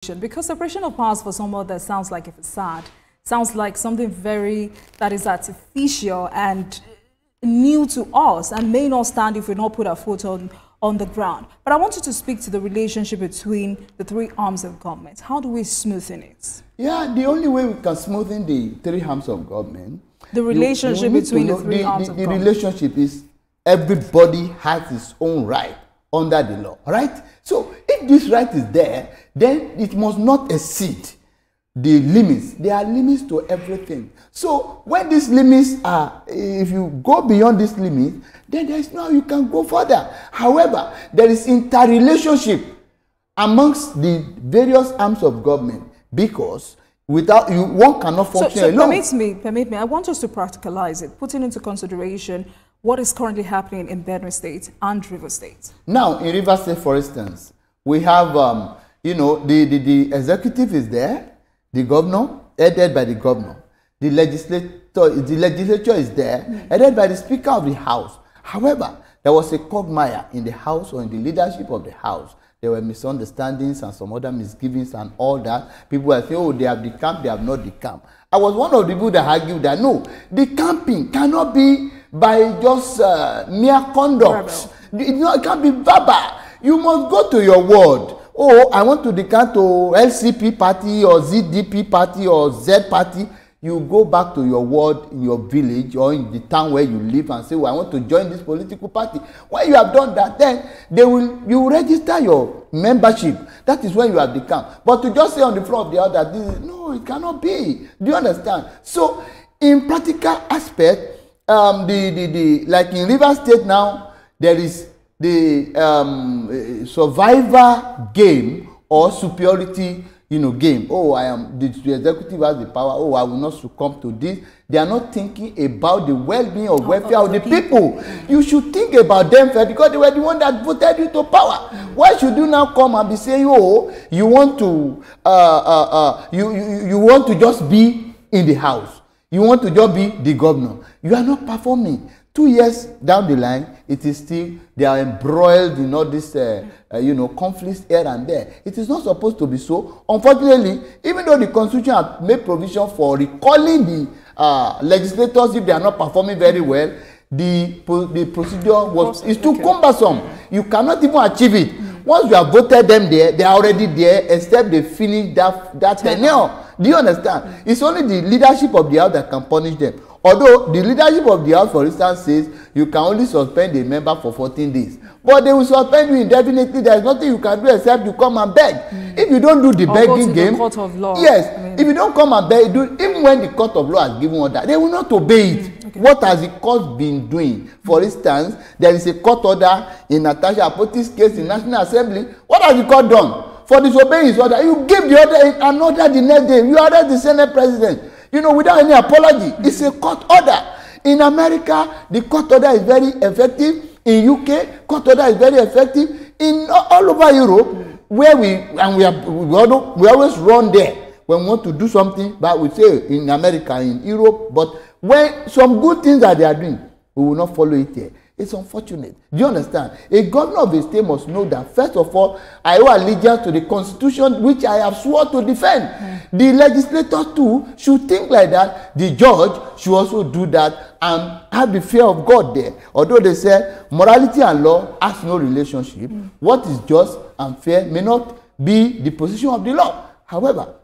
Because separation of powers for someone that sounds like a facade, sounds like something that is artificial and new to us and may not stand if we don't put our foot on the ground. But I want you to speak to the relationship between the three arms of government. How do we smoothen it? Yeah, the only way we can smoothen the three arms of government, the relationship between the three arms of government. The relationship is everybody has his own right under the law, right? So if this right is there, then it must not exceed the limits. There are limits to everything. So when these limits are, if you go beyond this limit, then there is no, you can go further. However, there is interrelationship amongst the various arms of government, because without you, one cannot function alone. Permit me. I want us to practicalize it, putting into consideration what is currently happening in Benue State and River State. Now, in River State, for instance, we have, the executive is there, the governor, headed by the governor. The legislature is there, headed by the Speaker of the House. However, there was a quagmire in the House or in the leadership of the House. There were misunderstandings and some other misgivings and all that. People were saying, oh, they have decamped, they have not decamped. I was one of the people that argued that, no, decamping cannot be by just mere conduct. It can't be verbal. You must go to your word. Oh, I want to decamp to LCP party or ZDP party or Z party. You go back to your ward in your village or in the town where you live and say, well, I want to join this political party. When you have done that, then you register your membership. That is when you have decamped. But to just say on the floor of the other, no, it cannot be. Do you understand? So, in practical aspect, like in River State now, there is the survivor game or superiority game. Oh, the executive has the power. Oh, I will not succumb to this. They are not thinking about the well-being or welfare of the people. You should think about them first, because they were the one that voted you to power. Why should you now come and be saying, oh, you want to you want to just be in the house, you want to just be the governor? You are not performing. 2 years down the line, it is still, they are embroiled in all this, conflicts here and there. It is not supposed to be so. Unfortunately, even though the Constitution has made provision for recalling the legislators if they are not performing very well, the procedure is too cumbersome. You cannot even achieve it. Once you have voted them there, they are already there, except they finish that tenure. Do you understand? It's only the leadership of the house that can punish them. Although the leadership of the house, for instance, says you can only suspend a member for 14 days. But they will suspend you indefinitely. There is nothing you can do except you come and beg. If you don't do the begging game, court of law. Yes, if you don't come and beg, even when the court of law has given order, they will not obey it. Okay. What has the court been doing? For instance, there is a court order in Natasha Apoti's case in National Assembly. What has the court done? For disobeying his order, you give the order an order the next day. You arrest the Senate president. Without any apology. It's a court order. In America, the court order is very effective. In UK, court order is very effective. In all over Europe, where we always run there when we want to do something, but we say in America, in Europe, but when some good things that they are doing, we will not follow it here. It's unfortunate. Do you understand? A governor of a state must know that, first of all, I owe allegiance to the Constitution which I have sworn to defend. The legislator too should think like that. The judge should also do that and have the fear of God there. Although they say morality and law has no relationship, what is just and fair may not be the position of the law. However,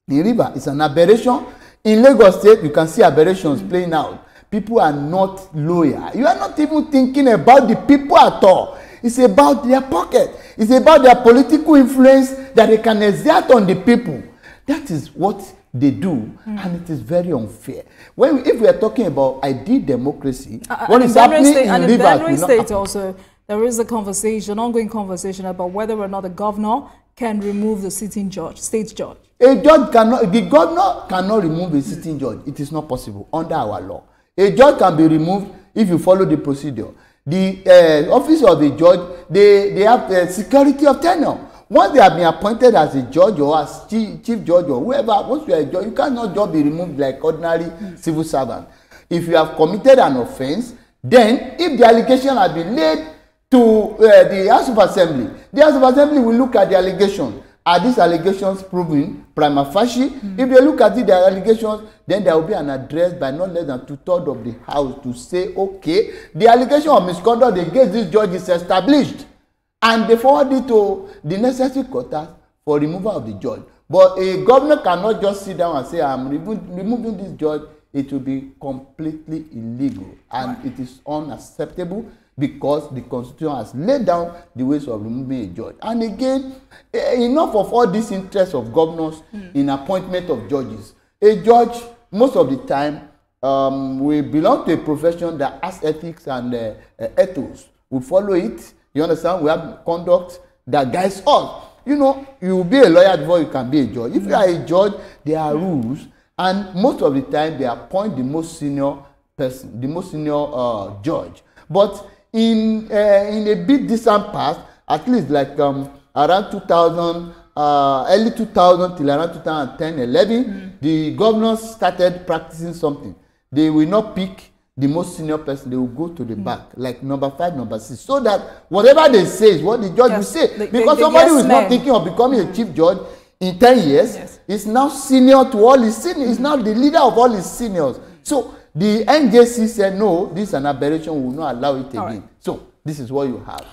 in River, it's an aberration. In Lagos State, you can see aberrations playing out. People are not loyal. You are not even thinking about the people at all. It's about their pocket. It's about their political influence that they can exert on the people. That is what they do, and it is very unfair. If we are talking about ideal democracy, what is happening in Benue State also, there is a conversation, ongoing conversation about whether or not the governor can remove the sitting judge, state judge. The governor cannot remove a sitting judge. It is not possible under our law. A judge can be removed if you follow the procedure. The office of a judge, they have security of tenure. Once they have been appointed as a judge or as chief judge or whoever, once you are a judge, you cannot just be removed like ordinary civil servant. If you have committed an offense, then if the allegation has been laid to the House of Assembly, the House of Assembly will look at the allegation Are these allegations proven prima facie? If they look at it, the allegations, then there will be an address by not less than 2/3 of the House to say, okay, the allegation of misconduct against this judge is established. And they forward it to the necessary quarters for removal of the judge. But a governor cannot just sit down and say, I'm removing this judge. It will be completely illegal. And it is unacceptable because the Constitution has laid down the ways of removing a judge. And again, enough of all these interests of governors in appointment of judges. A judge, most of the time, we belong to a profession that has ethics and ethos. We follow it. You understand? We have conduct that guides us. You know, you will be a lawyer before you can be a judge. If you are a judge, there are rules. And most of the time, they appoint the most senior person, the most senior judge. But in a bit distant past, at least like around 2000, early 2000 till around 2010, 11, the governors started practicing something. They will not pick the most senior person. They will go to the back, like number 5, number 6, so that whatever they say is what the judge will say. Because somebody who is not thinking of becoming a chief judge in 10 years is now senior to all his seniors. Is now the leader of all his seniors. So the NJC said, no, this is an aberration. We will not allow it again. Right. So this is what you have.